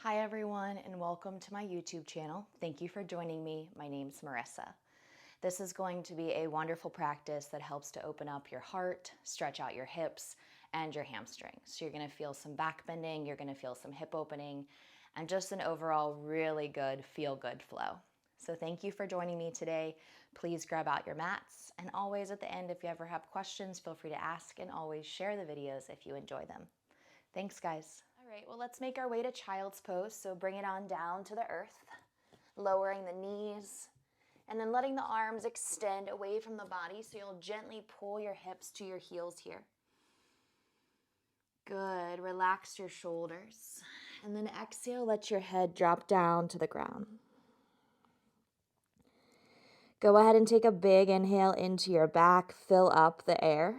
Hi everyone and welcome to my YouTube channel. Thank you for joining me. My name's Marissa. This is going to be a wonderful practice that helps to open up your heart, stretch out your hips and your hamstrings. So you're going to feel some back bending, you're going to feel some hip opening, and just an overall really good feel-good flow. So thank you for joining me today. Please grab out your mats, and always at the end, if you ever have questions, feel free to ask, and always share the videos if you enjoy them. Thanks, guys. All right, well, let's make our way to child's pose. So bring it on down to the earth, lowering the knees, and then letting the arms extend away from the body. So you'll gently pull your hips to your heels here. Good, relax your shoulders. And then exhale, let your head drop down to the ground. Go ahead and take a big inhale into your back, fill up the air.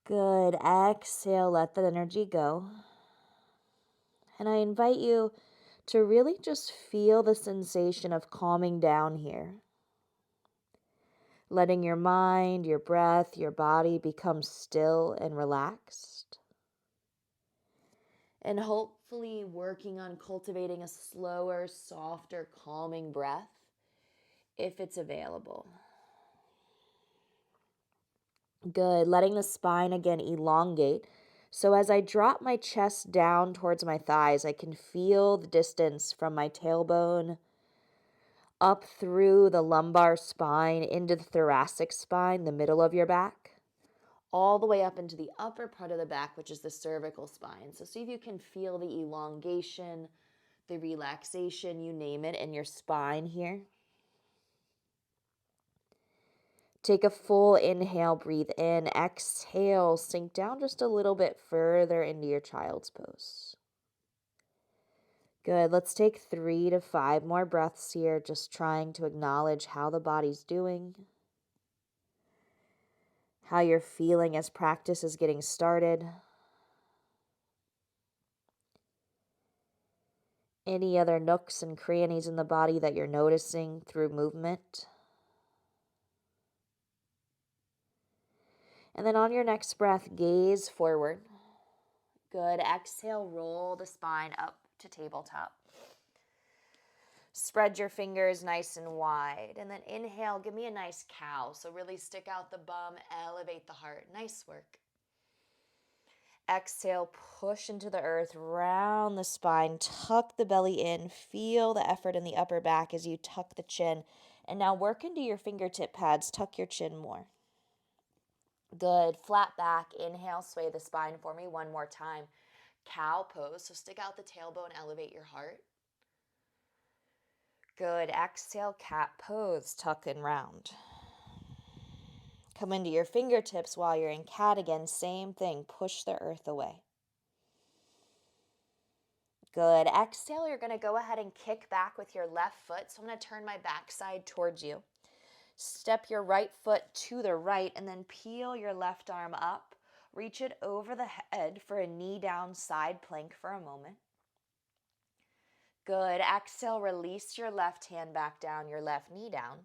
Good, exhale, let that energy go. And I invite you to really just feel the sensation of calming down here. Letting your mind, your breath, your body become still and relaxed. And hopefully working on cultivating a slower, softer, calming breath if it's available. Good. Letting the spine again elongate. So as I drop my chest down towards my thighs, I can feel the distance from my tailbone up through the lumbar spine into the thoracic spine, the middle of your back, all the way up into the upper part of the back, which is the cervical spine. So see if you can feel the elongation, the relaxation, you name it, in your spine here. Take a full inhale, breathe in, exhale, sink down just a little bit further into your child's pose. Good, let's take 3 to 5 more breaths here, just trying to acknowledge how the body's doing, how you're feeling as practice is getting started. Any other nooks and crannies in the body that you're noticing through movement. And then on your next breath, gaze forward. Good. Exhale, roll the spine up to tabletop. Spread your fingers nice and wide. And then inhale, give me a nice cow. So really stick out the bum, elevate the heart. Nice work. Exhale, push into the earth, round the spine, tuck the belly in, feel the effort in the upper back as you tuck the chin. And now work into your fingertip pads, tuck your chin more. Good, flat back, inhale, sway the spine for me one more time. Cow pose, so stick out the tailbone, elevate your heart. Good, exhale, cat pose, tuck and round. Come into your fingertips while you're in cat again, same thing, push the earth away. Good, exhale, you're gonna go ahead and kick back with your left foot, so I'm gonna turn my backside towards you. Step your right foot to the right and then peel your left arm up. Reach it over the head for a knee down side plank for a moment. Good. Exhale, release your left hand back down, your left knee down.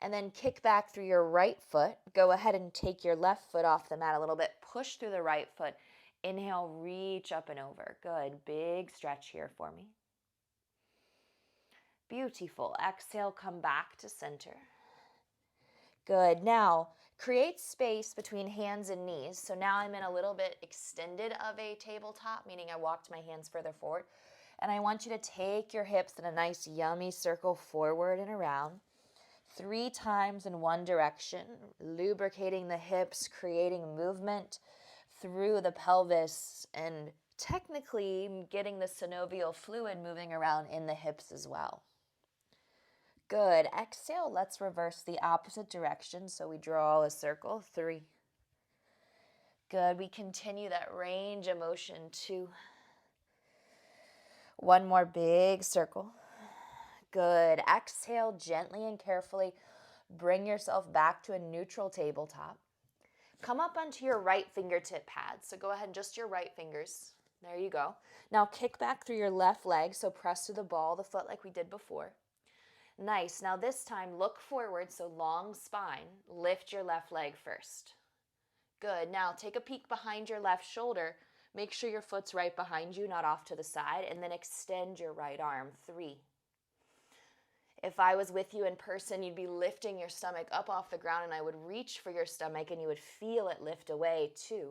And then kick back through your right foot. Go ahead and take your left foot off the mat a little bit. Push through the right foot. Inhale, reach up and over. Good. Big stretch here for me. Beautiful. Exhale, come back to center. Good. Now, create space between hands and knees. So now I'm in a little bit extended of a tabletop, meaning I walked my hands further forward. And I want you to take your hips in a nice yummy circle forward and around. 3 times in one direction, lubricating the hips, creating movement through the pelvis, and technically getting the synovial fluid moving around in the hips as well. Good. Exhale, let's reverse the opposite direction. So we draw a circle. 3. Good. We continue that range of motion. 2. One more big circle. Good. Exhale, gently and carefully bring yourself back to a neutral tabletop. Come up onto your right fingertip pad. So go ahead and just your right fingers. There you go. Now kick back through your left leg. So press to the ball of the foot like we did before. Nice. Now this time, look forward, so long spine. Lift your left leg first. Good. Now take a peek behind your left shoulder. Make sure your foot's right behind you, not off to the side, and then extend your right arm. 3. If I was with you in person, you'd be lifting your stomach up off the ground, and I would reach for your stomach, and you would feel it lift away. 2.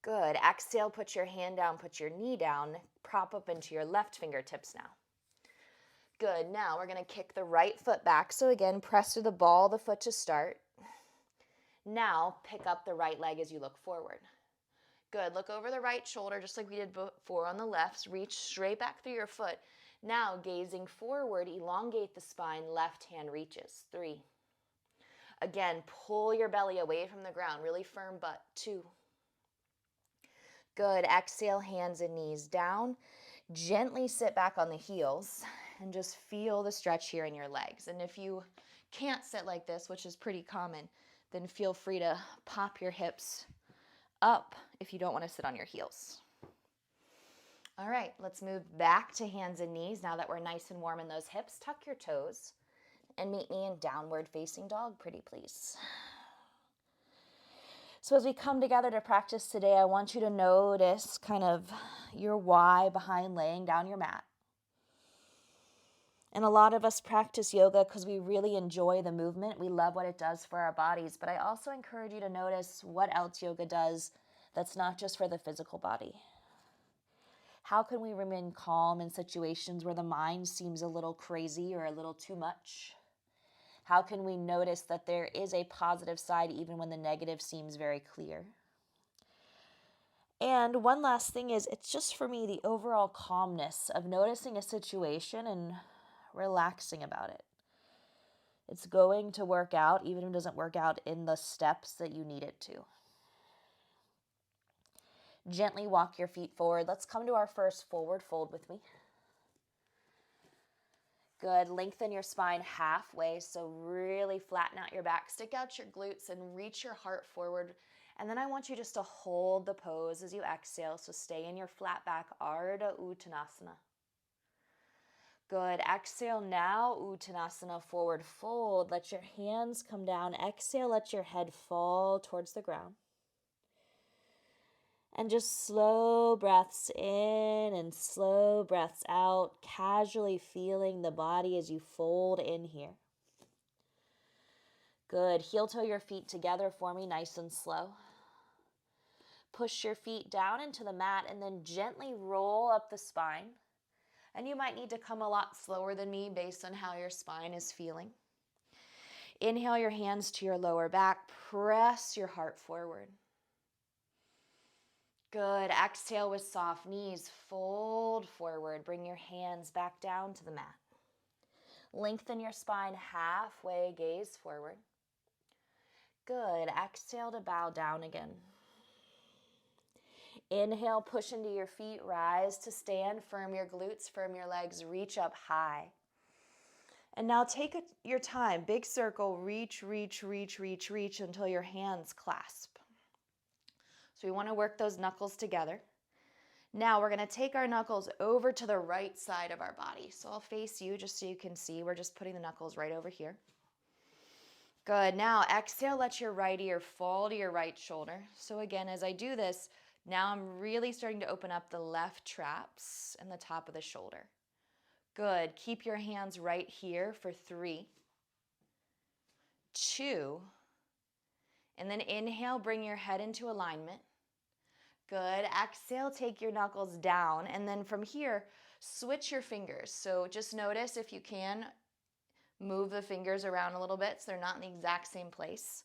Good. Exhale, put your hand down, put your knee down, prop up into your left fingertips now. Good. Now we're going to kick the right foot back. So again, press to the ball of the foot to start. Now pick up the right leg as you look forward. Good. Look over the right shoulder just like we did before on the left. Reach straight back through your foot. Now gazing forward, elongate the spine, left hand reaches. 3. Again, pull your belly away from the ground, really firm butt. 2. Good. Exhale, hands and knees down. Gently sit back on the heels and just feel the stretch here in your legs. And if you can't sit like this, which is pretty common, then feel free to pop your hips up if you don't want to sit on your heels. All right, let's move back to hands and knees. Now that we're nice and warm in those hips, tuck your toes and meet me in downward facing dog, pretty please. So as we come together to practice today, I want you to notice kind of your why behind laying down your mat. And a lot of us practice yoga because we really enjoy the movement. We love what it does for our bodies. But I also encourage you to notice what else yoga does that's not just for the physical body. How can we remain calm in situations where the mind seems a little crazy or a little too much? How can we notice that there is a positive side even when the negative seems very clear? And one last thing is, it's just for me the overall calmness of noticing a situation and relaxing about it. It's going to work out, even if it doesn't work out in the steps that you need it to. Gently walk your feet forward. Let's come to our first forward fold with me. Good. Lengthen your spine halfway, so really flatten out your back. Stick out your glutes and reach your heart forward. And then I want you just to hold the pose as you exhale, so stay in your flat back, Ardha Uttanasana. Good. Exhale now, Uttanasana, forward fold. Let your hands come down. Exhale, let your head fall towards the ground. And just slow breaths in and slow breaths out, casually feeling the body as you fold in here. Good. Heel toe your feet together for me, nice and slow. Push your feet down into the mat and then gently roll up the spine. And you might need to come a lot slower than me based on how your spine is feeling. Inhale your hands to your lower back. Press your heart forward. Good. Exhale with soft knees. Fold forward. Bring your hands back down to the mat. Lengthen your spine halfway. Gaze forward. Good. Exhale to bow down again. Inhale, push into your feet, rise to stand, firm your glutes, firm your legs, reach up high. And now take your time, big circle, reach, reach, reach, reach, reach until your hands clasp. So we want to work those knuckles together. Now we're going to take our knuckles over to the right side of our body. So I'll face you just so you can see. We're just putting the knuckles right over here. Good. Now exhale, let your right ear fall to your right shoulder. So again, as I do this, now I'm really starting to open up the left traps and the top of the shoulder. Good. Keep your hands right here for 3, 2, and then inhale, bring your head into alignment. Good. Exhale, take your knuckles down, and then from here, switch your fingers. So just notice if you can, move the fingers around a little bit so they're not in the exact same place.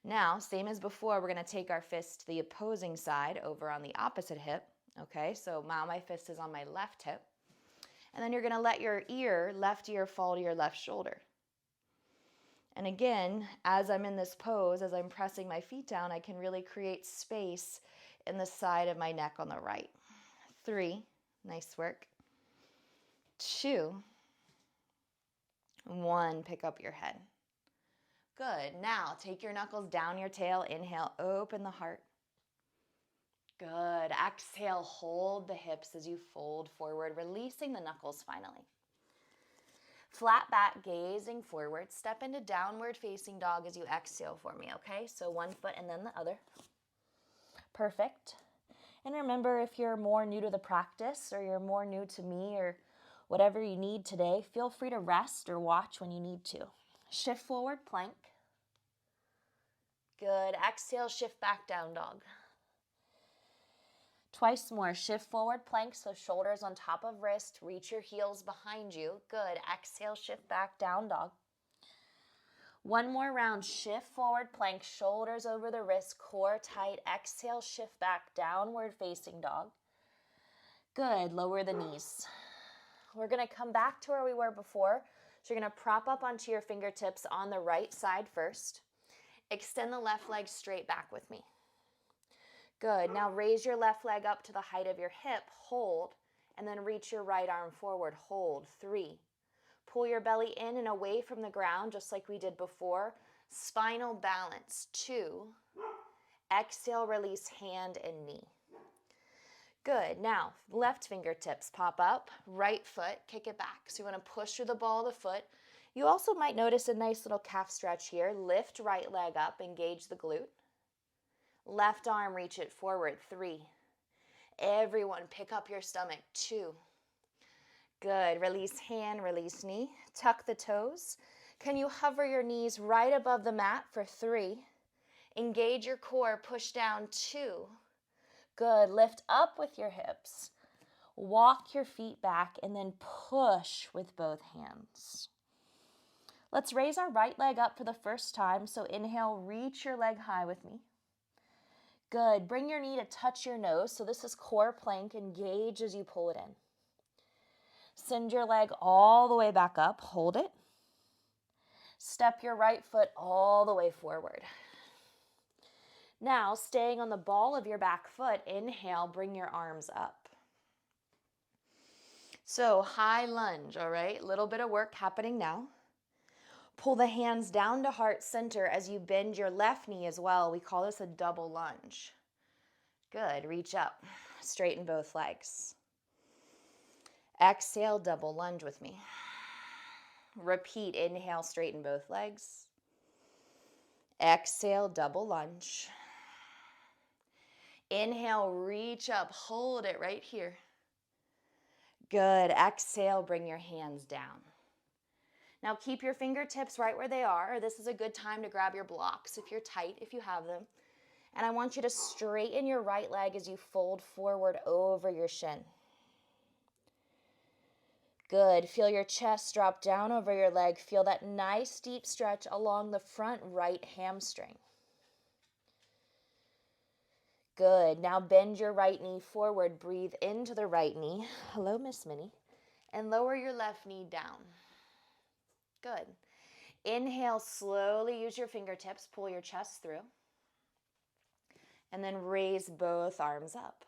Now, same as before, we're going to take our fist to the opposing side over on the opposite hip. Okay, so now my fist is on my left hip. And then you're going to let your left ear fall to your left shoulder. And again, as I'm in this pose, as I'm pressing my feet down, I can really create space in the side of my neck on the right. 3, nice work. 2, 1, pick up your head. Good. Now take your knuckles down your tail. Inhale, open the heart. Good. Exhale, hold the hips as you fold forward, releasing the knuckles finally. Flat back, gazing forward. Step into downward facing dog as you exhale for me, okay? So one foot and then the other. Perfect. And remember, if you're more new to the practice or you're more new to me or whatever you need today, feel free to rest or watch when you need to. Shift forward, plank. Good. Exhale, shift back, down dog. Twice more. Shift forward, plank, so shoulders on top of wrist. Reach your heels behind you. Good. Exhale, shift back, down dog. One more round. Shift forward, plank, shoulders over the wrist, core tight. Exhale, shift back, downward facing dog. Good. Lower the knees. We're going to come back to where we were before. So you're going to prop up onto your fingertips on the right side first. Extend the left leg straight back with me. Good. Now raise your left leg up to the height of your hip. Hold. And then reach your right arm forward. Hold. 3. Pull your belly in and away from the ground, just like we did before. Spinal balance. 2. Exhale, release hand and knee. Good. Now, left fingertips pop up. Right foot, kick it back. So you want to push through the ball of the foot. You also might notice a nice little calf stretch here. Lift right leg up. Engage the glute. Left arm, reach it forward. 3. Everyone, pick up your stomach. 2. Good. Release hand, release knee. Tuck the toes. Can you hover your knees right above the mat for 3? Engage your core. Push down. 2. Good. Lift up with your hips. Walk your feet back and then push with both hands. Let's raise our right leg up for the first time. So inhale, reach your leg high with me. Good. Bring your knee to touch your nose. So this is core plank. Engage as you pull it in. Send your leg all the way back up. Hold it. Step your right foot all the way forward. Now, staying on the ball of your back foot, inhale, bring your arms up. So high lunge, all right? Little bit of work happening now. Pull the hands down to heart center as you bend your left knee as well. We call this a double lunge. Good. Reach up. Straighten both legs. Exhale, double lunge with me. Repeat. Inhale, straighten both legs. Exhale, double lunge. Inhale, reach up. Hold it right here. Good. Exhale, bring your hands down. Now keep your fingertips right where they are. This is a good time to grab your blocks if you're tight, if you have them. And I want you to straighten your right leg as you fold forward over your shin. Good. Feel your chest drop down over your leg. Feel that nice deep stretch along the front right hamstring. Good. Now bend your right knee forward. Breathe into the right knee. Hello, Miss Minnie. And lower your left knee down. Good. Inhale, slowly use your fingertips. Pull your chest through. And then raise both arms up.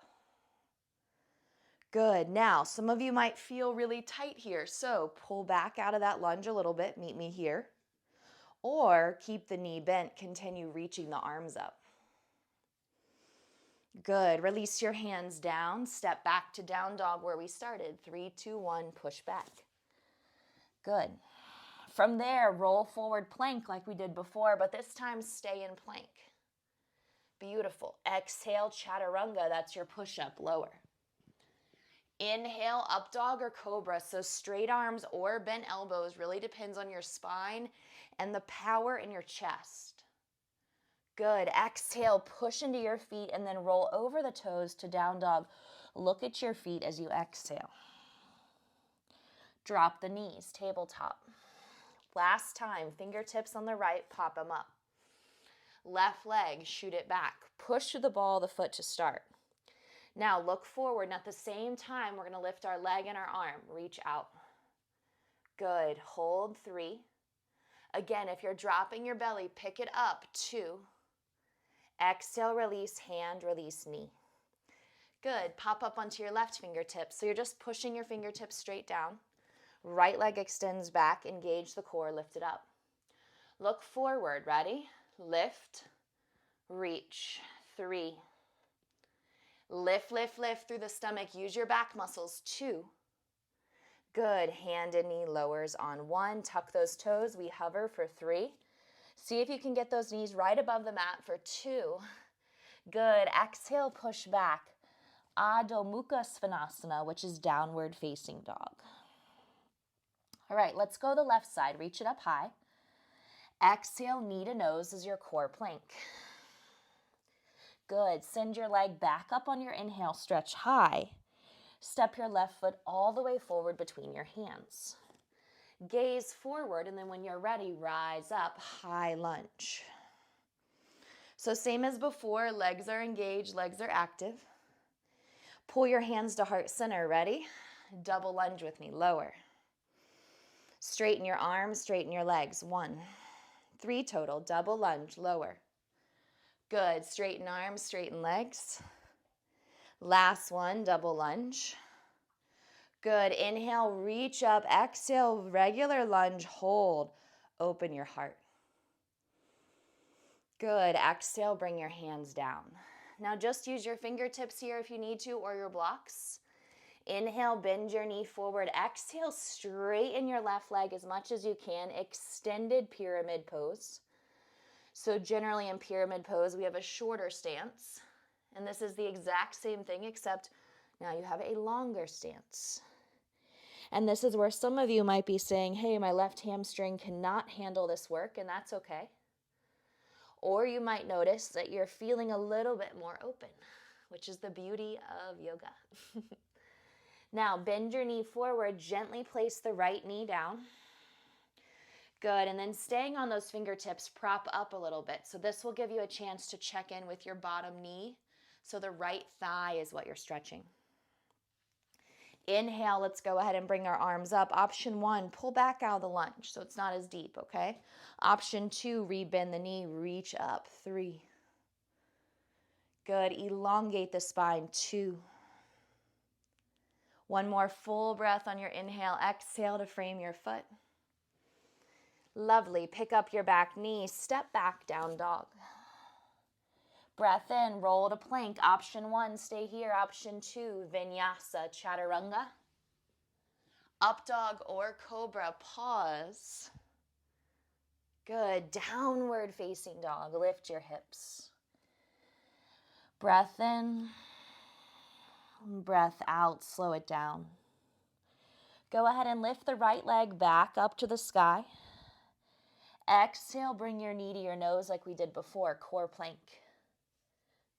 Good. Now, some of you might feel really tight here. So pull back out of that lunge a little bit. Meet me here. Or keep the knee bent. Continue reaching the arms up. Good. Release your hands down. Step back to down dog where we started. 3, 2, 1. Push back. Good. From there, roll forward plank like we did before, but this time stay in plank. Beautiful. Exhale, chaturanga. That's your push-up, lower. Inhale, up dog or cobra. So straight arms or bent elbows really depends on your spine and the power in your chest. Good. Exhale, push into your feet and then roll over the toes to down dog. Look at your feet as you exhale. Drop the knees, tabletop. Last time, fingertips on the right, pop them up. Left leg, shoot it back. Push through the ball of the foot to start. Now look forward, and at the same time, we're going to lift our leg and our arm. Reach out. Good. Hold. 3. Again, if you're dropping your belly, pick it up. 2. Exhale, release hand, release knee. Good. Pop up onto your left fingertips. So you're just pushing your fingertips straight down. Right leg extends back. Engage the core. Lift it up. Look forward. Ready? Lift. Reach. 3. Lift, lift, lift through the stomach. Use your back muscles. 2. Good. Hand and knee lowers on 1. Tuck those toes. We hover for 3. See if you can get those knees right above the mat for 2. Good. Exhale, push back. Adho Mukha Svanasana, which is downward facing dog. All right, let's go the left side. Reach it up high. Exhale, knee to nose is your core plank. Good. Send your leg back up on your inhale, stretch high. Step your left foot all the way forward between your hands. Gaze forward, and then when you're ready, rise up, high lunge. So same as before, legs are engaged, legs are active. Pull your hands to heart center, ready? Double lunge with me, lower. Straighten your arms, straighten your legs, 1. 3 total, double lunge, lower. Good, straighten arms, straighten legs. Last one, double lunge. Good, inhale, reach up, exhale, regular lunge, hold, open your heart. Good, exhale, bring your hands down. Now just use your fingertips here if you need to, or your blocks. Inhale, bend your knee forward. Exhale, straighten your left leg as much as you can. Extended pyramid pose. So generally in pyramid pose, we have a shorter stance. And this is the exact same thing, except now you have a longer stance. And this is where some of you might be saying, hey, my left hamstring cannot handle this work, and that's okay. Or you might notice that you're feeling a little bit more open, which is the beauty of yoga. Now, bend your knee forward, gently place the right knee down. Good, and then staying on those fingertips, prop up a little bit. So this will give you a chance to check in with your bottom knee. So the right thigh is what you're stretching. Inhale, let's go ahead and bring our arms up. Option 1, pull back out of the lunge so it's not as deep, okay? Option 2, rebend the knee, reach up, 3. Good, elongate the spine, 2. One more full breath on your inhale. Exhale to frame your foot. Lovely. Pick up your back knee. Step back, down dog. Breath in, roll to plank. Option 1, stay here. Option 2, vinyasa, chaturanga. Up dog or cobra, pause. Good. Downward facing dog. Lift your hips. Breath in. Breath out, slow it down. Go ahead and lift the right leg back up to the sky. Exhale, bring your knee to your nose like we did before, core plank.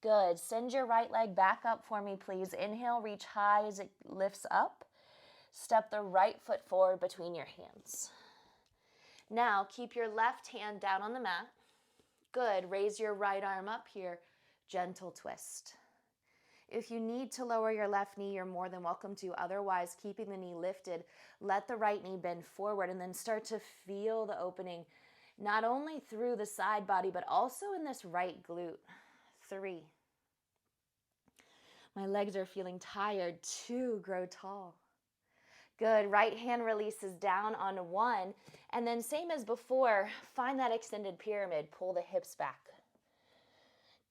Good, send your right leg back up for me, please. Inhale, reach high as it lifts up. Step the right foot forward between your hands. Now, keep your left hand down on the mat. Good, raise your right arm up here, gentle twist. If you need to lower your left knee, you're more than welcome to. Otherwise, keeping the knee lifted, let the right knee bend forward and then start to feel the opening, not only through the side body, but also in this right glute. 3. My legs are feeling tired. 2, grow tall. Good, right hand releases down on 1. And then same as before, find that extended pyramid, pull the hips back.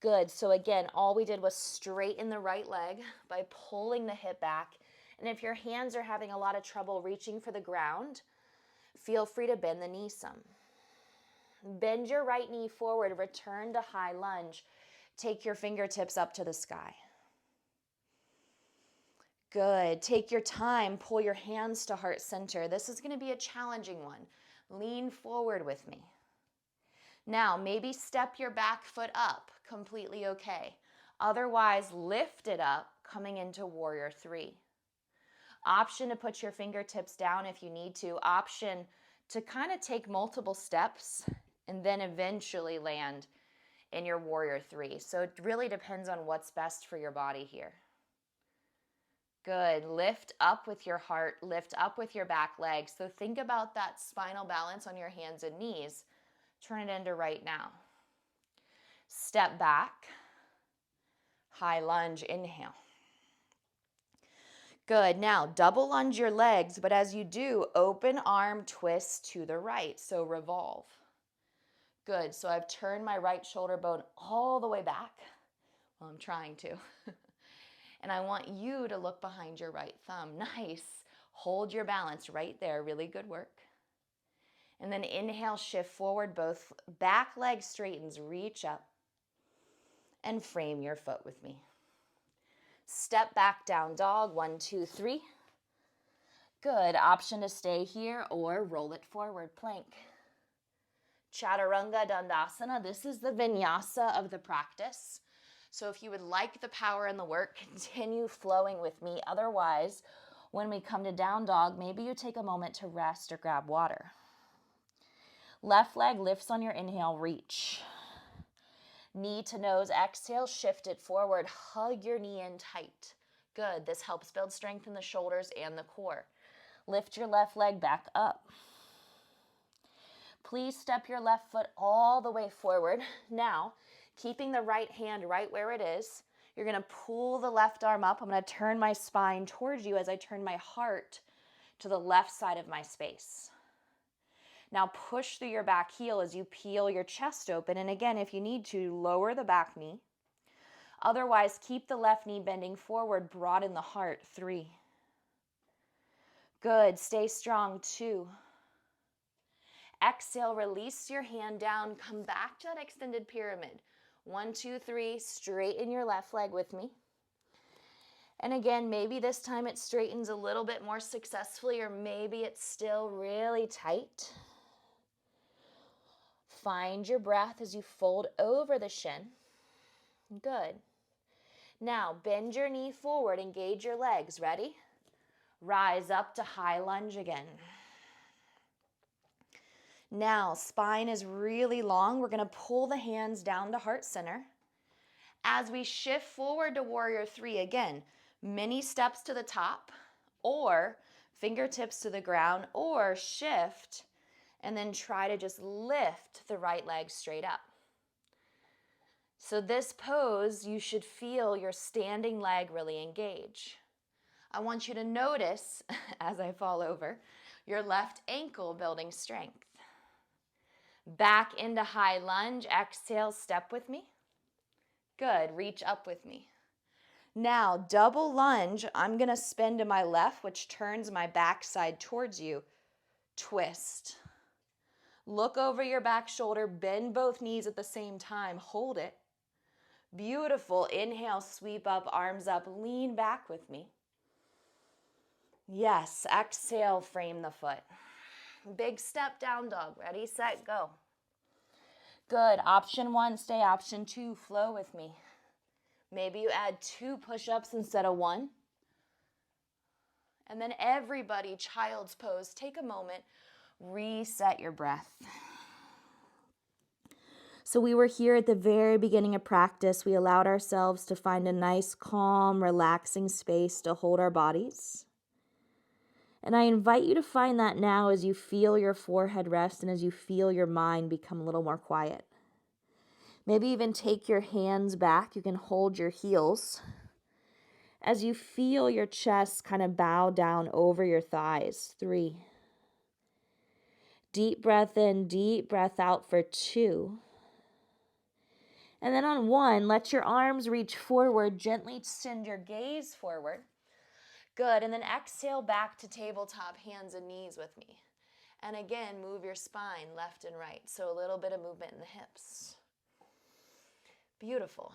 Good, so again, all we did was straighten the right leg by pulling the hip back. And if your hands are having a lot of trouble reaching for the ground, feel free to bend the knee some. Bend your right knee forward, return to high lunge. Take your fingertips up to the sky. Good, take your time, pull your hands to heart center. This is going to be a challenging one. Lean forward with me. Now, maybe step your back foot up, completely okay. Otherwise, lift it up, coming into warrior 3. Option to put your fingertips down if you need to. Option to kind of take multiple steps and then eventually land in your warrior 3. So it really depends on what's best for your body here. Good. Lift up with your heart, lift up with your back leg. So think about that spinal balance on your hands and knees. Turn it into right now. Step back. High lunge, inhale. Good. Now, double lunge your legs, but as you do, open arm twist to the right. So revolve. Good. So I've turned my right shoulder bone all the way back. Well, I'm trying to. And I want you to look behind your right thumb. Nice. Hold your balance right there. Really good work. And then inhale, shift forward, both back leg straightens, reach up and frame your foot with me. Step back, down dog, 1, 2, 3. Good, option to stay here or roll it forward, plank. Chaturanga Dandasana, this is the vinyasa of the practice. So if you would like the power and the work, continue flowing with me. Otherwise, when we come to down dog, maybe you take a moment to rest or grab water. Left leg lifts on your inhale, reach. Knee to nose, exhale, shift it forward. Hug your knee in tight. Good, this helps build strength in the shoulders and the core. Lift your left leg back up. Please step your left foot all the way forward. Now, keeping the right hand right where it is, you're going to pull the left arm up. I'm going to turn my spine towards you as I turn my heart to the left side of my space. Now push through your back heel as you peel your chest open. And again, if you need to, lower the back knee. Otherwise, keep the left knee bending forward, broaden the heart. 3. Good, stay strong. 2. Exhale, release your hand down, come back to that extended pyramid. 1, 2, 3, straighten your left leg with me. And again, maybe this time it straightens a little bit more successfully, or maybe it's still really tight. Find your breath as you fold over the shin. Good. Now, bend your knee forward, engage your legs. Ready? Rise up to high lunge again. Now, spine is really long. We're going to pull the hands down to heart center. As we shift forward to warrior 3, again, mini steps to the top, or fingertips to the ground, or shift, and then try to just lift the right leg straight up. So this pose, you should feel your standing leg really engage. I want you to notice, as I fall over, your left ankle building strength. Back into high lunge, exhale, step with me. Good, reach up with me. Now, double lunge, I'm gonna spin to my left, which turns my backside towards you. Twist. Look over your back shoulder, bend both knees at the same time, hold it. Beautiful, inhale, sweep up, arms up, lean back with me. Yes, exhale, frame the foot. Big step, down dog. Ready, set, go. Good. Option 1, stay. Option 2, flow with me. Maybe you add 2 push-ups instead of 1. And then everybody, child's pose. Take a moment, reset your breath. So we were here at the very beginning of practice. We allowed ourselves to find a nice, calm, relaxing space to hold our bodies. And I invite you to find that now as you feel your forehead rest and as you feel your mind become a little more quiet. Maybe even take your hands back. You can hold your heels as you feel your chest kind of bow down over your thighs. 3. Deep breath in, deep breath out for 2. And then on 1, let your arms reach forward. Gently send your gaze forward. Good, and then exhale back to tabletop, hands and knees with me. And again, move your spine left and right. So a little bit of movement in the hips. Beautiful.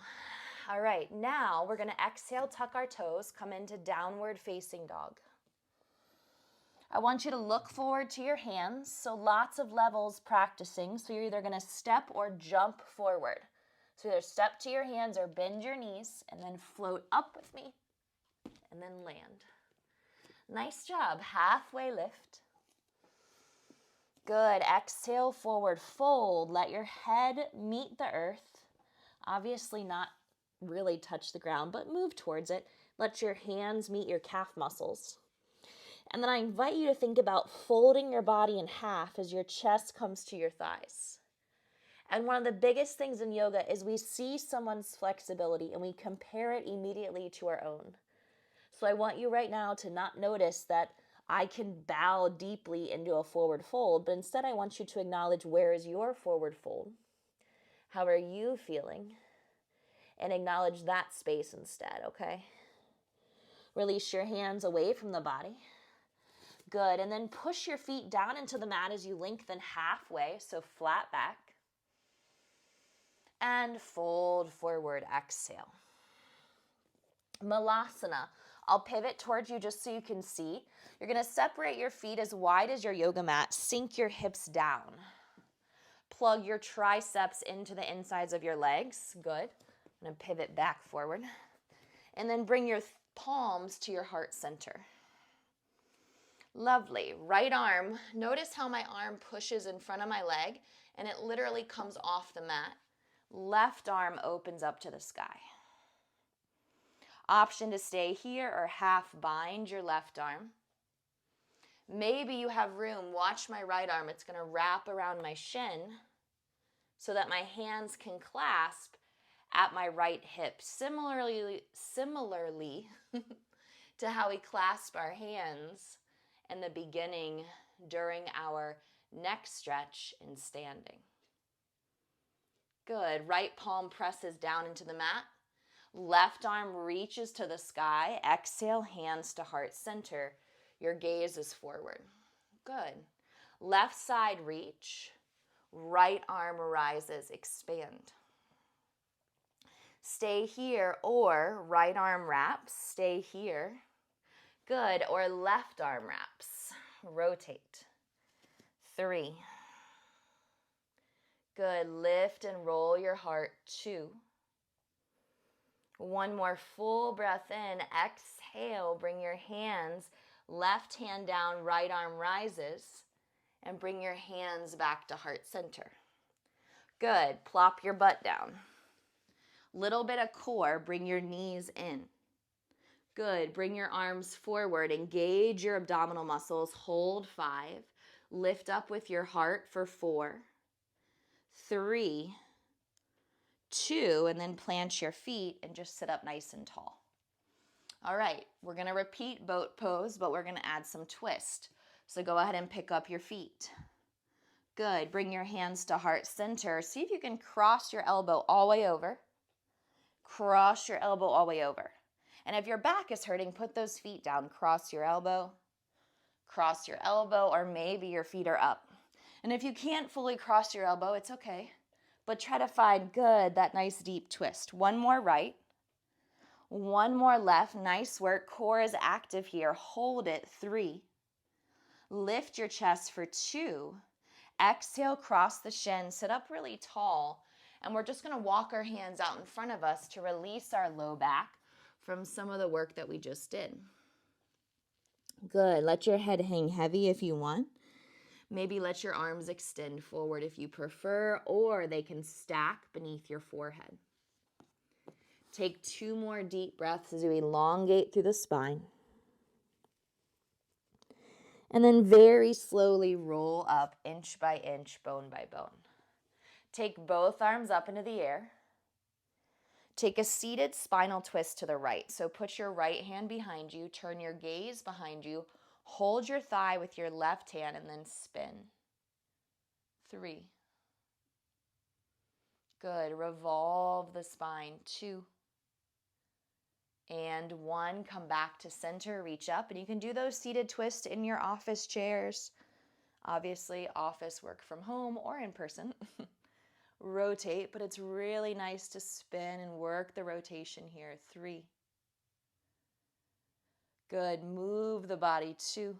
All right, now we're going to exhale, tuck our toes, come into downward facing dog. I want you to look forward to your hands. So lots of levels practicing. So you're either going to step or jump forward. So either step to your hands or bend your knees and then float up with me. And then land. Nice job. Halfway lift. Good. Exhale, forward fold. Let your head meet the earth. Obviously not really touch the ground, but move towards it. Let your hands meet your calf muscles. And then I invite you to think about folding your body in half as your chest comes to your thighs. And one of the biggest things in yoga is we see someone's flexibility and we compare it immediately to our own. So I want you right now to not notice that I can bow deeply into a forward fold, but instead I want you to acknowledge where is your forward fold. How are you feeling? And acknowledge that space instead, okay? Release your hands away from the body. Good, and then push your feet down into the mat as you lengthen halfway, so flat back. And fold forward, exhale. Malasana. I'll pivot towards you just so you can see. You're going to separate your feet as wide as your yoga mat. Sink your hips down. Plug your triceps into the insides of your legs. Good. I'm going to pivot back forward. And then bring your palms to your heart center. Lovely. Right arm. Notice how my arm pushes in front of my leg and it literally comes off the mat. Left arm opens up to the sky. Option to stay here or half bind your left arm. Maybe you have room. Watch my right arm. It's going to wrap around my shin so that my hands can clasp at my right hip. Similarly to how we clasp our hands in the beginning during our neck stretch in standing. Good. Right palm presses down into the mat. Left arm reaches to the sky. Exhale, hands to heart center. Your gaze is forward. Good. Left side reach. Right arm rises, expand. Stay here or right arm wraps. Stay here. Good. Or left arm wraps. Rotate. 3. Good. Lift and roll your heart. 2. One more full breath in. Exhale. Bring your hands, left hand down, right arm rises, and bring your hands back to heart center. Good. Plop your butt down. Little bit of core. Bring your knees in. Good. Bring your arms forward. Engage your abdominal muscles. Hold 5. Lift up with your heart for 4, 3, 2, and then plant your feet and just sit up nice and tall. All right, we're going to repeat boat pose, but we're going to add some twist. So go ahead and pick up your feet. Good. Bring your hands to heart center. See if you can cross your elbow all the way over. Cross your elbow all the way over. And if your back is hurting, put those feet down. Cross your elbow, or maybe your feet are up. And if you can't fully cross your elbow, it's okay. But try to find, good, that nice deep twist. One more right. One more left. Nice work. Core is active here. Hold it. 3. Lift your chest for 2. Exhale, cross the shin. Sit up really tall. And we're just going to walk our hands out in front of us to release our low back from some of the work that we just did. Good. Let your head hang heavy if you want. Maybe let your arms extend forward if you prefer, or they can stack beneath your forehead. Take 2 more deep breaths as you elongate through the spine. And then very slowly roll up inch by inch, bone by bone. Take both arms up into the air. Take a seated spinal twist to the right. So put your right hand behind you, turn your gaze behind you, hold your thigh with your left hand, and then spin. 3. Good. Revolve the spine. 2. And 1. Come back to center. Reach up. And you can do those seated twists in your office chairs. Obviously, office work from home or in person. Rotate, but it's really nice to spin and work the rotation here. 3. Good. Move the body. 2.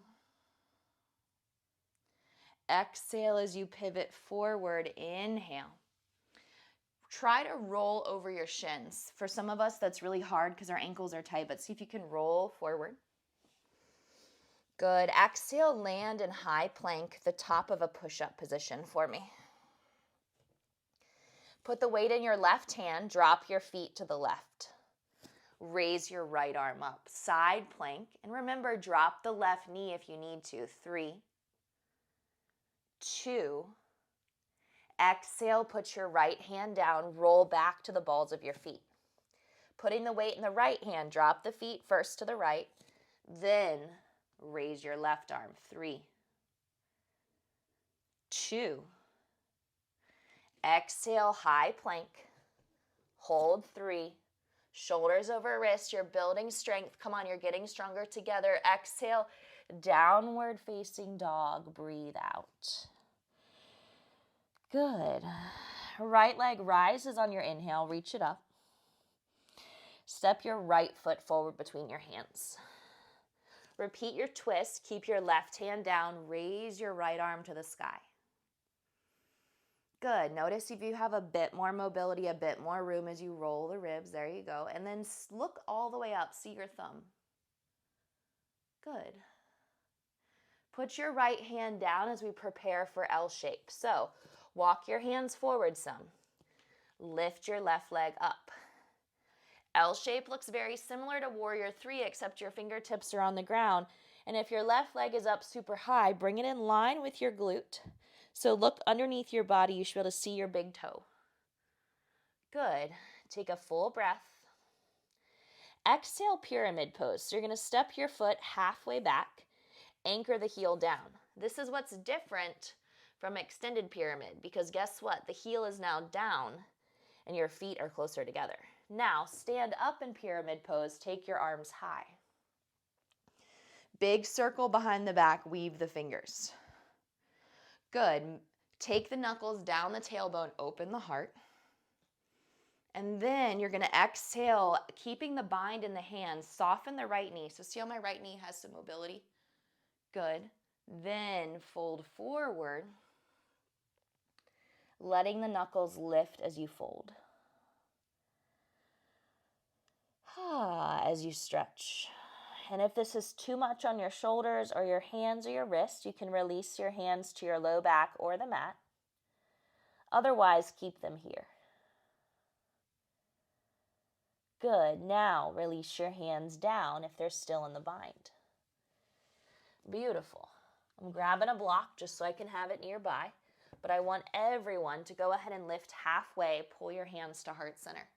Exhale as you pivot forward. Inhale. Try to roll over your shins. For some of us, that's really hard because our ankles are tight, but see if you can roll forward. Good. Exhale, land in high plank, the top of a push-up position for me. Put the weight in your left hand. Drop your feet to the left. Raise your right arm up. Side plank. And remember, drop the left knee if you need to. 3, 2. Exhale, put your right hand down. Roll back to the balls of your feet. Putting the weight in the right hand, drop the feet first to the right. Then raise your left arm. 3, 2. Exhale, high plank. Hold. 3. Shoulders over wrist. You're building strength. Come on, you're getting stronger together. Exhale, downward facing dog. Breathe out. Good. Right leg rises on your inhale. Reach it up. Step your right foot forward between your hands. Repeat your twist. Keep your left hand down. Raise your right arm to the sky. Good. Notice if you have a bit more mobility, a bit more room as you roll the ribs. There you go. And then look all the way up. See your thumb. Good. Put your right hand down as we prepare for L shape. So walk your hands forward some. Lift your left leg up. L shape looks very similar to Warrior 3, except your fingertips are on the ground. And if your left leg is up super high, bring it in line with your glute. So look underneath your body. You should be able to see your big toe. Good. Take a full breath. Exhale, pyramid pose. So you're going to step your foot halfway back. Anchor the heel down. This is what's different from extended pyramid, because guess what? The heel is now down and your feet are closer together. Now stand up in pyramid pose. Take your arms high. Big circle behind the back. Weave the fingers. Good. Take the knuckles down the tailbone. Open the heart. And then you're going to exhale, keeping the bind in the hands. Soften the right knee. So see how my right knee has some mobility? Good. Then fold forward, letting the knuckles lift as you fold. As you stretch. And if this is too much on your shoulders or your hands or your wrists, you can release your hands to your low back or the mat. Otherwise, keep them here. Good. Now release your hands down if they're still in the bind. Beautiful. I'm grabbing a block just so I can have it nearby, but I want everyone to go ahead and lift halfway. Pull your hands to heart center.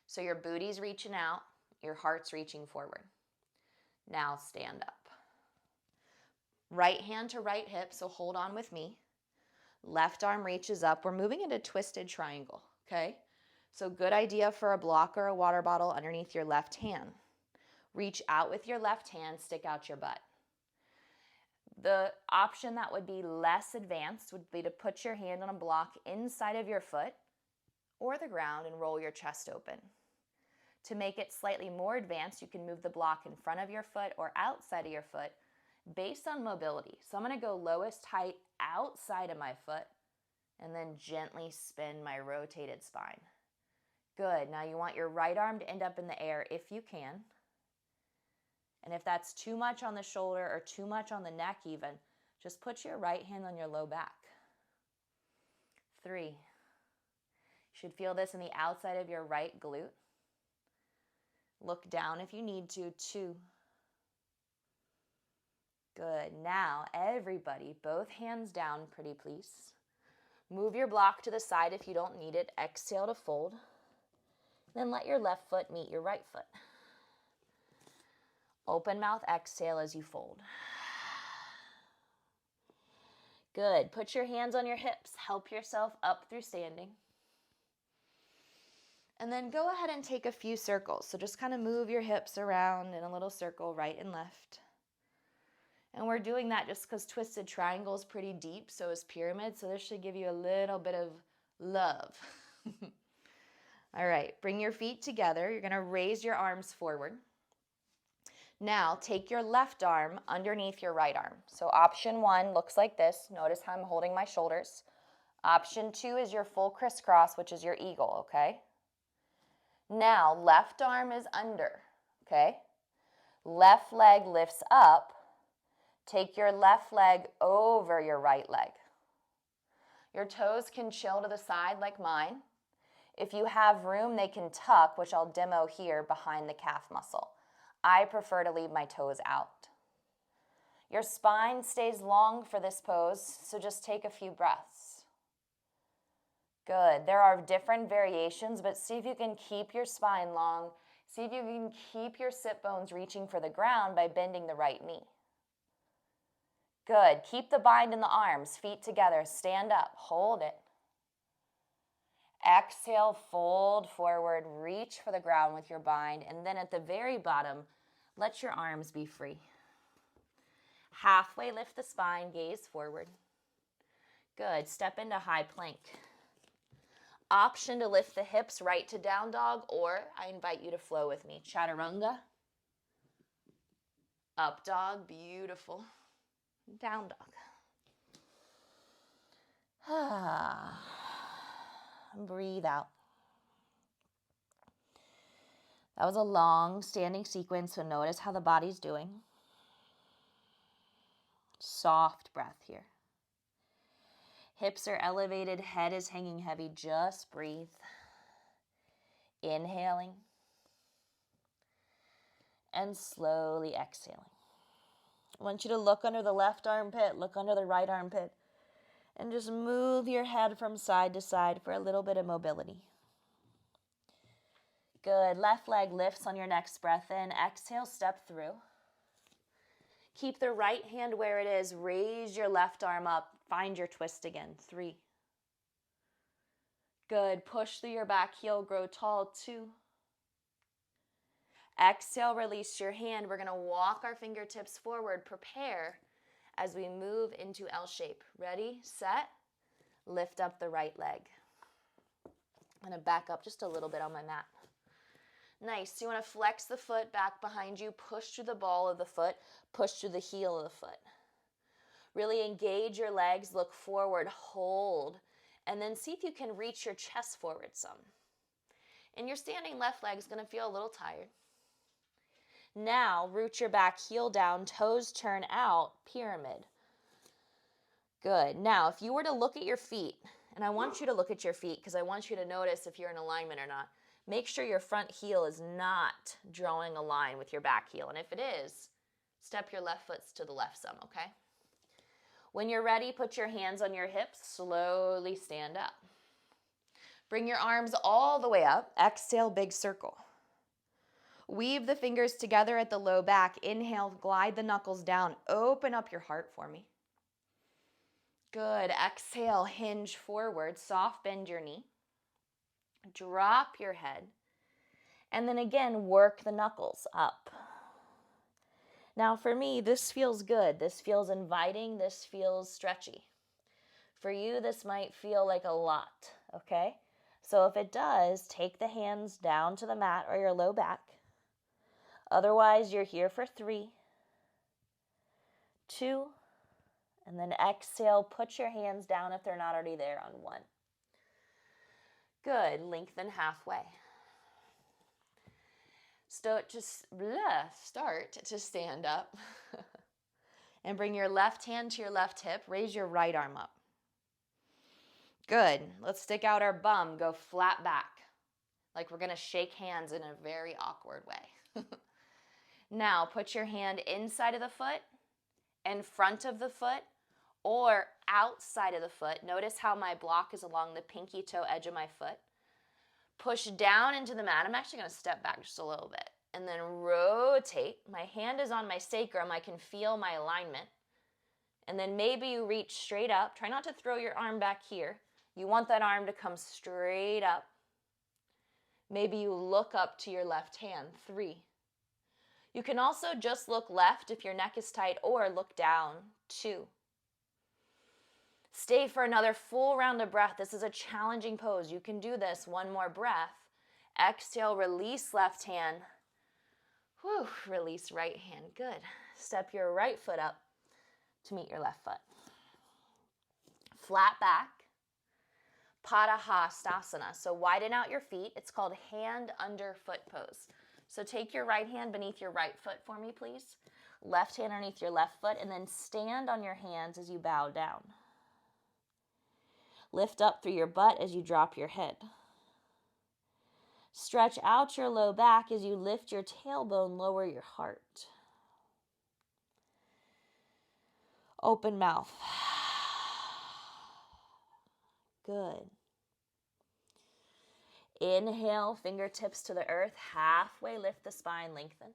So your booty's reaching out, your heart's reaching forward. Now stand up. Right hand to right hip, so hold on with me. Left arm reaches up. We're moving into twisted triangle, okay? So good idea for a block or a water bottle underneath your left hand. Reach out with your left hand, stick out your butt. The option that would be less advanced would be to put your hand on a block inside of your foot or the ground and roll your chest open. To make it slightly more advanced, you can move the block in front of your foot or outside of your foot based on mobility. So I'm going to go lowest height outside of my foot and then gently spin my rotated spine. Good. Now you want your right arm to end up in the air if you can. And if that's too much on the shoulder or too much on the neck even, just put your right hand on your low back. 3. You should feel this in the outside of your right glute. Look down if you need to. 2. Good. Now, everybody, both hands down, pretty please. Move your block to the side if you don't need it. Exhale to fold. Then let your left foot meet your right foot. Open mouth exhale as you fold. Good. Put your hands on your hips. Help yourself up through standing. And then go ahead and take a few circles. So just kind of move your hips around in a little circle, right and left. And we're doing that just because twisted triangle is pretty deep, so is pyramid. So this should give you a little bit of love. All right, bring your feet together. You're going to raise your arms forward. Now take your left arm underneath your right arm. So option 1 looks like this. Notice how I'm holding my shoulders. Option 2 is your full crisscross, which is your eagle, okay? Now, left arm is under, okay? Left leg lifts up. Take your left leg over your right leg. Your toes can chill to the side like mine. If you have room, they can tuck, which I'll demo here behind the calf muscle. I prefer to leave my toes out. Your spine stays long for this pose, so just take a few breaths. Good. There are different variations, but see if you can keep your spine long. See if you can keep your sit bones reaching for the ground by bending the right knee. Good. Keep the bind in the arms, feet together. Stand up. Hold it. Exhale, fold forward. Reach for the ground with your bind. And then at the very bottom, let your arms be free. Halfway lift the spine, gaze forward. Good. Step into high plank. Option to lift the hips right to down dog, or I invite you to flow with me. Chaturanga. Up dog, beautiful. Down dog. Breathe out. That was a long standing sequence, so notice how the body's doing. Soft breath here. Hips are elevated, head is hanging heavy. Just breathe. Inhaling. And slowly exhaling. I want you to look under the left armpit, look under the right armpit, and just move your head from side to side for a little bit of mobility. Good. Left leg lifts on your next breath in. Exhale, step through. Keep the right hand where it is. Raise your left arm up. Find your twist again. 3. Good. Push through your back heel. Grow tall. 2. Exhale, release your hand. We're going to walk our fingertips forward. Prepare as we move into L shape. Ready, set, lift up the right leg. I'm going to back up just a little bit on my mat. Nice. So you want to flex the foot back behind you, push through the ball of the foot, push through the heel of the foot. Really engage your legs, look forward, hold, and then see if you can reach your chest forward some. And your standing left leg is going to feel a little tired. Now, root your back heel down, toes turn out, pyramid. Good. Now, if you were to look at your feet, and I want you to look at your feet because I want you to notice if you're in alignment or not. Make sure your front heel is not drawing a line with your back heel. And if it is, step your left foot to the left some, okay? When you're ready, put your hands on your hips. Slowly stand up. Bring your arms all the way up. Exhale, big circle. Weave the fingers together at the low back. Inhale, glide the knuckles down. Open up your heart for me. Good. Exhale, hinge forward. Soft bend your knee. Drop your head. And then again, work the knuckles up. Now for me, this feels good. This feels inviting. This feels stretchy. For you, this might feel like a lot, okay? So if it does, take the hands down to the mat or your low back. Otherwise, you're here for 3, 2, and then exhale. Put your hands down if they're not already there on 1. Good. Lengthen halfway. Start to stand up. And bring your left hand to your left hip. Raise your right arm up. Good. Let's stick out our bum. Go flat back. Like we're going to shake hands in a very awkward way. Now, put your hand inside of the foot, in front of the foot, or outside of the foot. Notice how my block is along the pinky toe edge of my foot. Push down into the mat. I'm actually going to step back just a little bit. And then rotate. My hand is on my sacrum. I can feel my alignment. And then maybe you reach straight up. Try not to throw your arm back here. You want that arm to come straight up. Maybe you look up to your left hand. 3. You can also just look left if your neck is tight, or look down. 2. Stay for another full round of breath. This is a challenging pose. You can do this. 1 more breath. Exhale, release left hand. Whew, release right hand. Good. Step your right foot up to meet your left foot. Flat back. Padahastasana. So widen out your feet. It's called hand under foot pose. So take your right hand beneath your right foot for me, please. Left hand underneath your left foot, and then stand on your hands as you bow down. Lift up through your butt as you drop your head. Stretch out your low back as you lift your tailbone, lower your heart. Open mouth. Good. Inhale, fingertips to the earth. Halfway lift the spine, lengthen.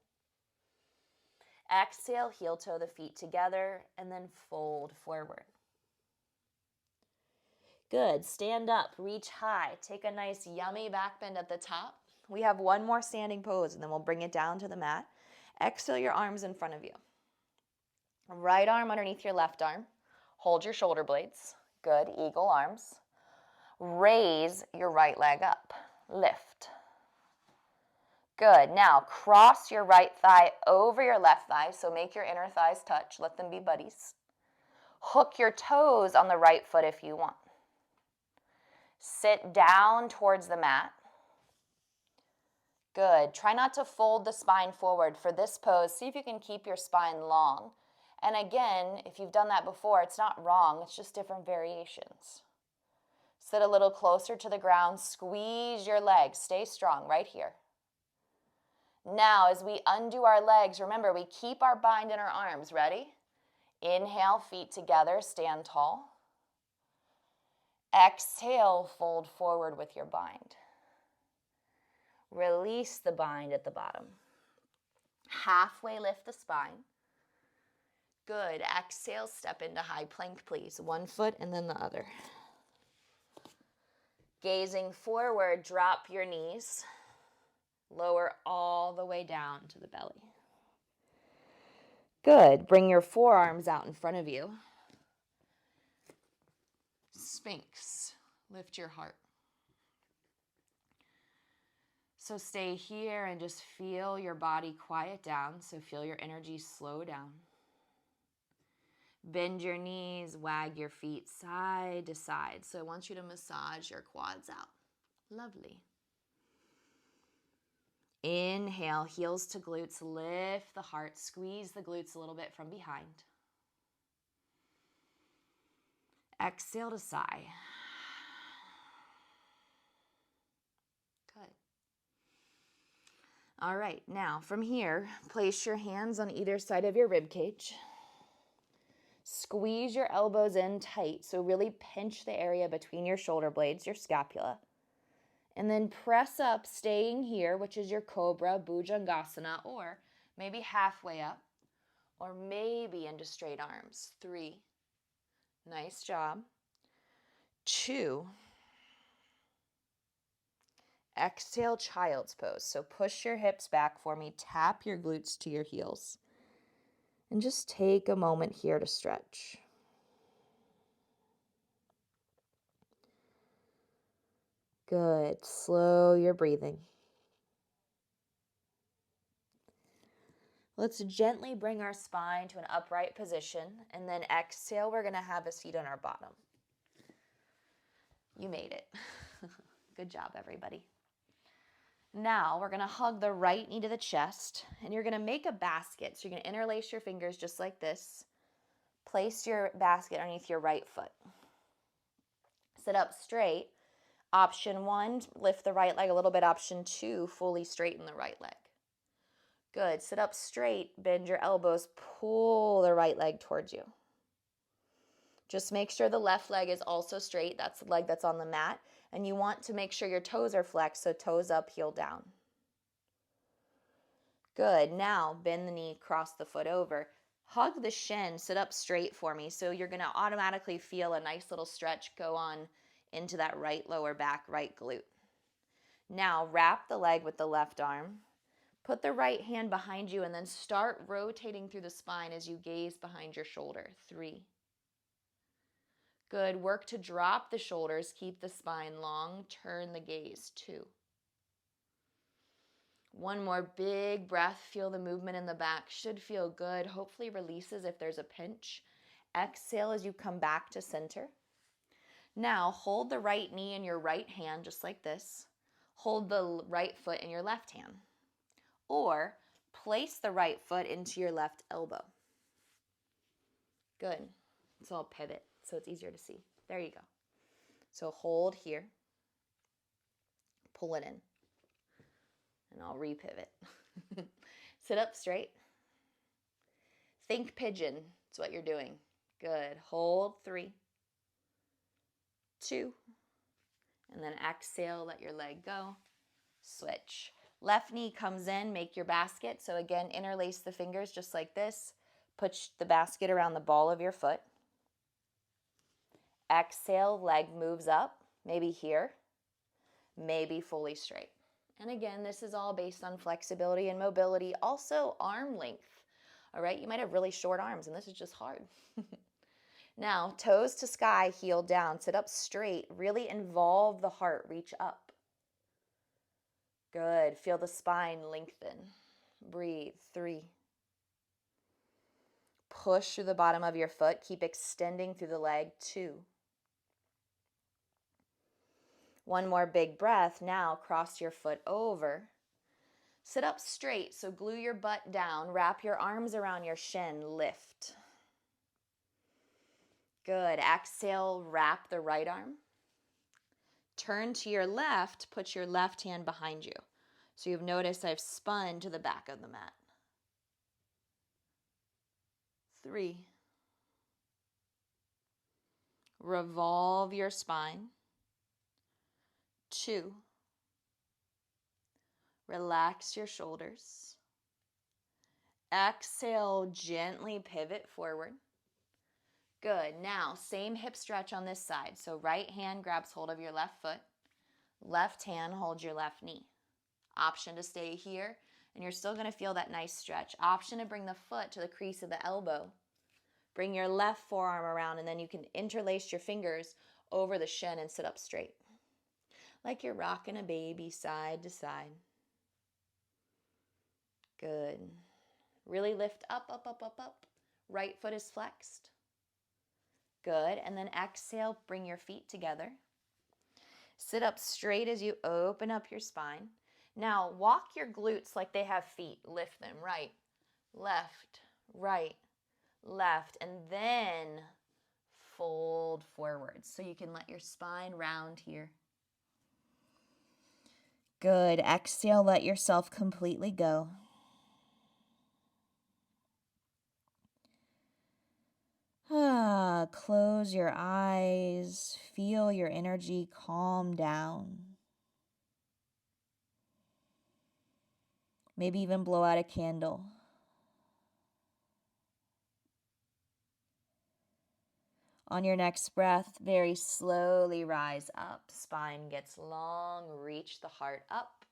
Exhale, heel toe the feet together, and then fold forward. Good. Stand up, reach high. Take a nice yummy back bend at the top. We have 1 more standing pose, and then we'll bring it down to the mat. Exhale your arms in front of you. Right arm underneath your left arm. Hold your shoulder blades. Good. Eagle arms. Raise your right leg up. Lift. Good. Now cross your right thigh over your left thigh. So make your inner thighs touch. Let them be buddies. Hook your toes on the right foot if you want. Sit down towards the mat. Good. Try not to fold the spine forward. For this pose, see if you can keep your spine long. And again, if you've done that before, it's not wrong. It's just different variations. Sit a little closer to the ground. Squeeze your legs. Stay strong right here. Now, as we undo our legs, remember, we keep our bind in our arms. Ready? Inhale, feet together, stand tall. Exhale, fold forward with your bind. Release the bind at the bottom. Halfway lift the spine. Good. Exhale, step into high plank, please. One foot and then the other. Gazing forward, drop your knees. Lower all the way down to the belly. Good. Bring your forearms out in front of you. Sphinx. Lift your heart. So stay here and just feel your body quiet down. So feel your energy slow down. Bend your knees, wag your feet side to side. So I want you to massage your quads out. Lovely. Inhale, heels to glutes, lift the heart, squeeze the glutes a little bit from behind. Exhale to sigh. Good. All right, now from here, place your hands on either side of your rib cage. Squeeze your elbows in tight, so really pinch the area between your shoulder blades, your scapula. And then press up, staying here, which is your Cobra, Bhujangasana, or maybe halfway up, or maybe into straight arms. 3. Nice job. 2. Exhale, child's pose. So push your hips back for me. Tap your glutes to your heels. And just take a moment here to stretch. Good. Slow your breathing. Let's gently bring our spine to an upright position, and then exhale, we're going to have a seat on our bottom. You made it. Good job, everybody. Now, we're going to hug the right knee to the chest, and you're going to make a basket. So you're going to interlace your fingers just like this. Place your basket underneath your right foot. Sit up straight. Option 1, lift the right leg a little bit. Option 2, fully straighten the right leg. Good. Sit up straight, bend your elbows, pull the right leg towards you. Just make sure the left leg is also straight. That's the leg that's on the mat. And you want to make sure your toes are flexed, so toes up, heel down. Good. Now, bend the knee, cross the foot over. Hug the shin, sit up straight for me. So you're going to automatically feel a nice little stretch go on into that right lower back, right glute. Now, wrap the leg with the left arm. Put the right hand behind you and then start rotating through the spine as you gaze behind your shoulder. 3. Good. Work to drop the shoulders. Keep the spine long. Turn the gaze. 2. One more big breath. Feel the movement in the back. Should feel good. Hopefully releases if there's a pinch. Exhale as you come back to center. Now hold the right knee in your right hand just like this. Hold the right foot in your left hand. Or place the right foot into your left elbow. Good. So I'll pivot so it's easier to see. There you go. So hold here. Pull it in. And I'll repivot. Sit up straight. Think pigeon. That's what you're doing. Good. Hold. 3, 2. And then exhale, let your leg go. Switch. Left knee comes in, make your basket. So again, interlace the fingers just like this. Put the basket around the ball of your foot. Exhale, leg moves up, maybe here, maybe fully straight. And again, this is all based on flexibility and mobility, also arm length. All right, you might have really short arms and this is just hard. Now, toes to sky, heel down. Sit up straight. Really involve the heart. Reach up. Good. Feel the spine lengthen. Breathe. 3. Push through the bottom of your foot. Keep extending through the leg. 2. One more big breath. Now, cross your foot over. Sit up straight, so glue your butt down. Wrap your arms around your shin. Lift. Good. Exhale, wrap the right arm. Turn to your left, put your left hand behind you. So you've noticed I've spun to the back of the mat. 3. Revolve your spine. 2. Relax your shoulders. Exhale, gently pivot forward. Good. Now, same hip stretch on this side. So right hand grabs hold of your left foot. Left hand holds your left knee. Option to stay here, and you're still going to feel that nice stretch. Option to bring the foot to the crease of the elbow. Bring your left forearm around, and then you can interlace your fingers over the shin and sit up straight. Like you're rocking a baby side to side. Good. Really lift up, up, up, up, up. Right foot is flexed. Good. And then exhale, bring your feet together. Sit up straight as you open up your spine. Now, walk your glutes like they have feet. Lift them. Right, left, left. And then fold forward. So you can let your spine round here. Good. Exhale, let yourself completely go. Close your eyes. Feel your energy calm down. Maybe even blow out a candle. On your next breath, very slowly rise up. Spine gets long. Reach the heart up.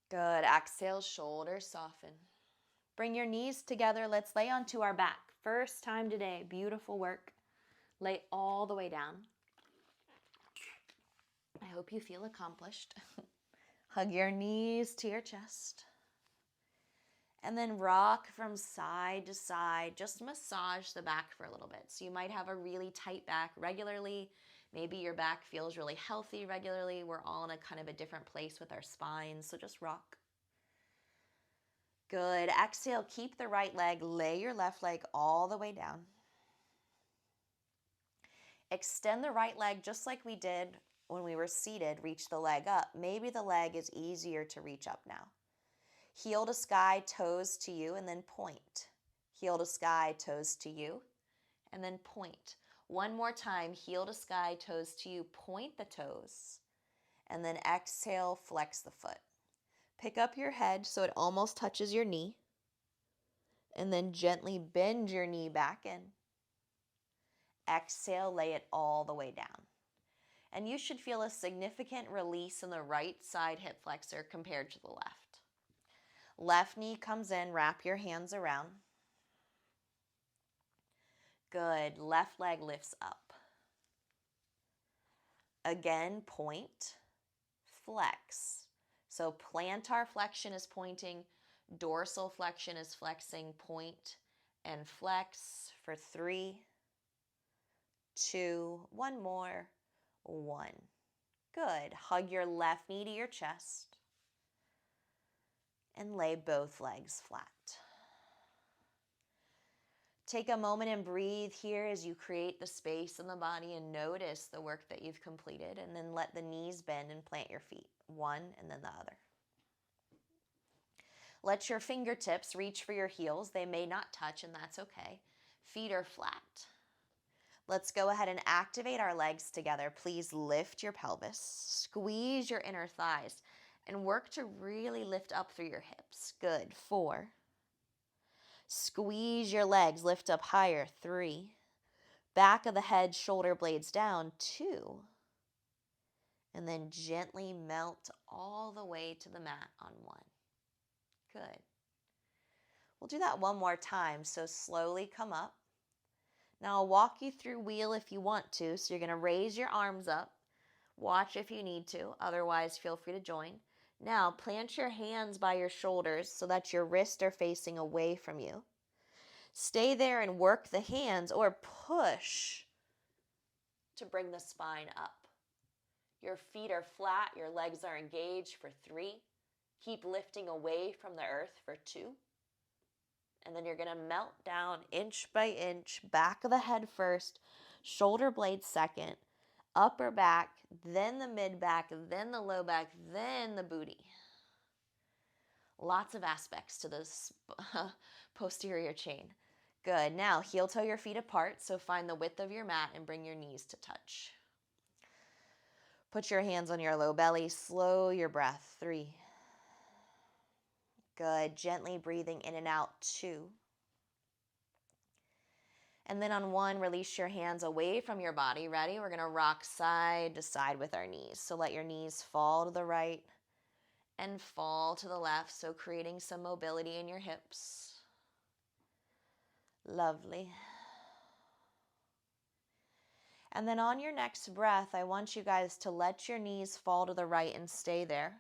Good. Exhale, shoulders soften. Bring your knees together. Let's lay onto our back. First time today. Beautiful work. Lay all the way down. I hope you feel accomplished. Hug your knees to your chest. And then rock from side to side. Just massage the back for a little bit. So you might have a really tight back regularly. Maybe your back feels really healthy regularly. We're all in a kind of a different place with our spines. So just rock. Good. Exhale, keep the right leg. Lay your left leg all the way down. Extend the right leg just like we did when we were seated. Reach the leg up. Maybe the leg is easier to reach up now. Heel to sky, toes to you, and then point. Heel to sky, toes to you, and then point. One more time, heel to sky, toes to you, point the toes, and then exhale, flex the foot. Pick up your head so it almost touches your knee, and then gently bend your knee back in. Exhale, lay it all the way down. And you should feel a significant release in the right side hip flexor compared to the left. Left knee comes in, wrap your hands around. Good. Left leg lifts up. Again, point, flex. So plantar flexion is pointing, dorsal flexion is flexing, point and flex for 3, 2, one more, 1. Good. Hug your left knee to your chest and lay both legs flat. Take a moment and breathe here as you create the space in the body and notice the work that you've completed, and then let the knees bend and plant your feet, one and then the other. Let your fingertips reach for your heels. They may not touch, and that's okay. Feet are flat. Let's go ahead and activate our legs together. Please lift your pelvis, squeeze your inner thighs, and work to really lift up through your hips. Good. 4. Squeeze your legs, lift up higher. 3. Back of the head, shoulder blades down. 2. And then gently melt all the way to the mat on 1. Good. We'll do that one more time. So slowly come up. Now I'll walk you through wheel if you want to. So you're going to raise your arms up. Watch if you need to. Otherwise, feel free to join. Now plant your hands by your shoulders so that your wrists are facing away from you. Stay there and work the hands or push to bring the spine up. Your feet are flat, your legs are engaged for 3. Keep lifting away from the earth for 2. And then you're going to melt down inch by inch, back of the head first, shoulder blades second, upper back, then the mid back, then the low back, then the booty. Lots of aspects to this posterior chain. Good. Now, heel toe your feet apart, so find the width of your mat and bring your knees to touch. Put your hands on your low belly. Slow your breath. 3. Good. Gently breathing in and out. 2. And then on 1, release your hands away from your body. Ready? We're going to rock side to side with our knees. So let your knees fall to the right and fall to the left. So creating some mobility in your hips. Lovely. And then on your next breath, I want you guys to let your knees fall to the right and stay there.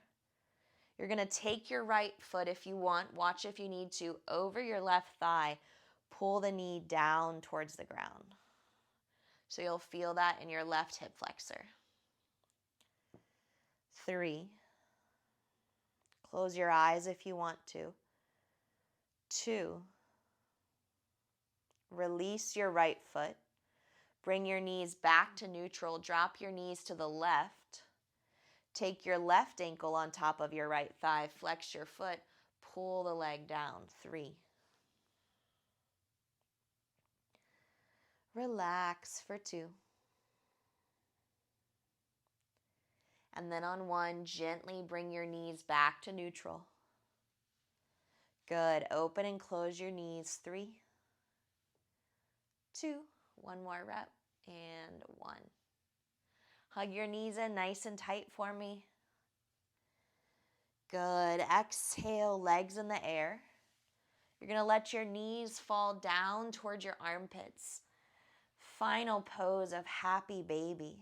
You're going to take your right foot if you want, watch if you need to, over your left thigh. Pull the knee down towards the ground. So you'll feel that in your left hip flexor. 3. Close your eyes if you want to. 2. Release your right foot. Bring your knees back to neutral. Drop your knees to the left. Take your left ankle on top of your right thigh. Flex your foot. Pull the leg down. 3. Relax for 2. And then on 1, gently bring your knees back to neutral. Good. Open and close your knees. 3, 2, 1 more rep, and 1. Hug your knees in nice and tight for me. Good. Exhale, legs in the air. You're going to let your knees fall down towards your armpits. Final pose of happy baby.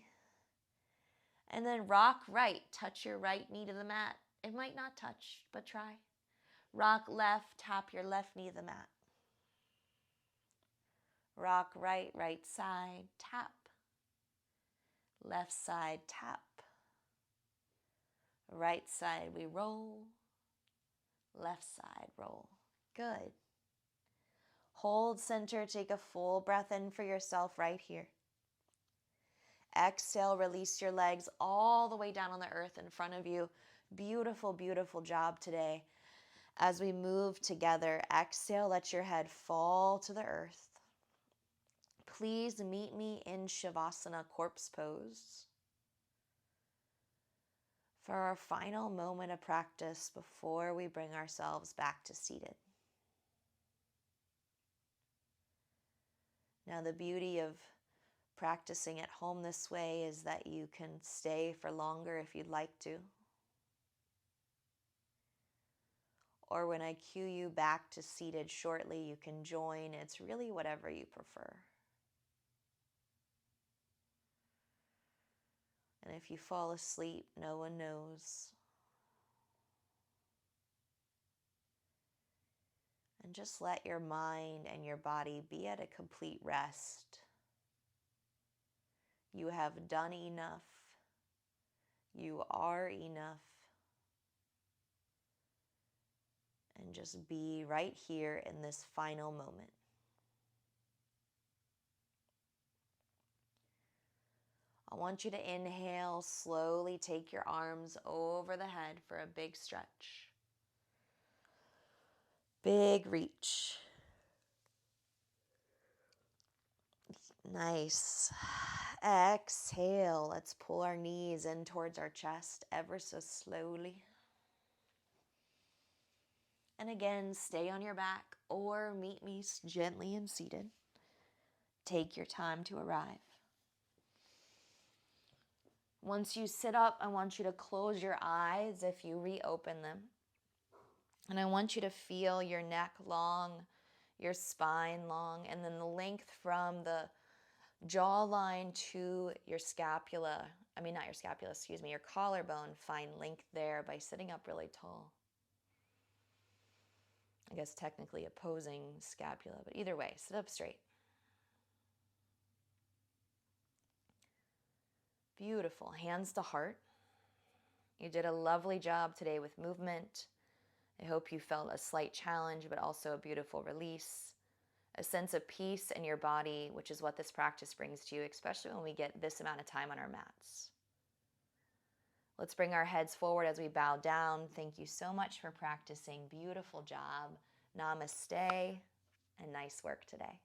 And then rock right. Touch your right knee to the mat. It might not touch, but try. Rock left. Tap your left knee to the mat. Rock right, right side, tap. Left side, tap. Right side, we roll. Left side, roll. Good. Hold center. Take a full breath in for yourself right here. Exhale, release your legs all the way down on the earth in front of you. Beautiful, beautiful job today. As we move together, exhale, let your head fall to the earth. Please meet me in Shavasana, corpse pose, for our final moment of practice before we bring ourselves back to seated. Now, the beauty of practicing at home this way is that you can stay for longer if you'd like to. Or when I cue you back to seated shortly, you can join. It's really whatever you prefer. And if you fall asleep, no one knows. And just let your mind and your body be at a complete rest. You have done enough. You are enough. And just be right here in this final moment. I want you to inhale, slowly take your arms over the head for a big stretch. Big reach. Nice. Exhale. Let's pull our knees in towards our chest ever so slowly. And again, stay on your back or meet me gently and seated. Take your time to arrive. Once you sit up, I want you to close your eyes if you reopen them. And I want you to feel your neck long, your spine long, and then the length from the jawline to your scapula. I mean, not your scapula, excuse me, your collarbone. Find length there by sitting up really tall. I guess technically opposing scapula, but either way, sit up straight. Beautiful. Hands to heart. You did a lovely job today with movement. I hope you felt a slight challenge, but also a beautiful release, a sense of peace in your body, which is what this practice brings to you, especially when we get this amount of time on our mats. Let's bring our heads forward as we bow down. Thank you so much for practicing. Beautiful job. Namaste, and nice work today.